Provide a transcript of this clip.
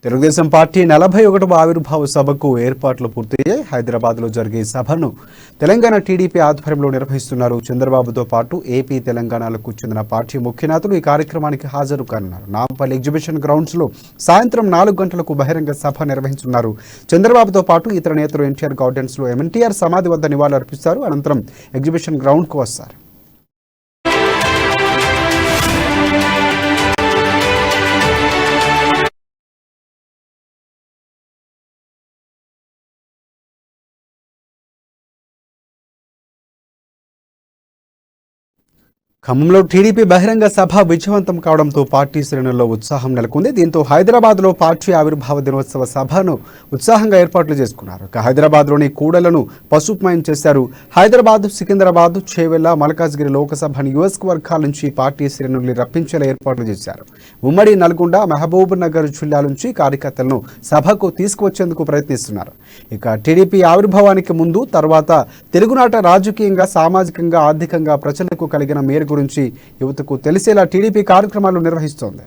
Telugu Desam party 41వ ఆవిర్భావ సభకు ఏర్పాట్లు పూర్తయ్యాయి. హైదరాబాద్లో జరిగే సభను తెలంగాణ టీడీపీ ఆధ్వర్యంలో నిర్వహిస్తున్నారు. చంద్రబాబుతో పాటు ఏపీ, తెలంగాణలకు చెందిన పార్టీ ముఖ్య నేతలు ఈ కార్యక్రమానికి హాజరు కానున్నారు. నాంపల్లి ఎగ్జిబిషన్ గ్రౌండ్స్లో సాయంత్రం 4 గంటలకు బహిరంగ సభ నిర్వహిస్తున్నారు. చంద్రబాబుతో పాటు ఇతర నేతలు ఎన్టీఆర్ గార్డెన్స్లో ఎన్టీఆర్ సమాధి వద్ద నివాళులర్పిస్తారు. అనంతరం ఎగ్జిబిషన్ గ్రౌండ్కు వస్తారు. ఖమ్మంలో టీడీపీ బహిరంగ సభ విజయవంతం కావడంతో పార్టీ శ్రేణుల్లో ఉత్సాహం నెలకొంది. దీంతో హైదరాబాద్లో పార్టీ ఆవిర్భావ దినోత్సవ సభను ఉత్సాహంగా ఏర్పాట్లు చేసుకున్నారు. హైదరాబాద్లోని కూడలను పసుపుమయం చేశారు. హైదరాబాద్, సికింద్రాబాద్, చేవెళ్ల, మల్కాజ్గిరి లోకసభ నియోజకవర్గాల నుంచి పార్టీ శ్రేణుల్ని రప్పించేలా ఏర్పాట్లు చేశారు. ఉమ్మడి నల్గొండ, మహబూబ్ నగర్ జిల్లా నుంచి కార్యకర్తలను సభకు తీసుకువచ్చేందుకు ప్రయత్నిస్తున్నారు. ఇక టీడీపీ ఆవిర్భావానికి ముందు, తర్వాత తెలుగునాట రాజకీయంగా, సామాజికంగా, ఆర్థికంగా ప్రజలకు కలిగిన మేర గురించి యువతకు తెలిసేలా టీడీపీ కార్యక్రమాలు నిర్వహిస్తోంది.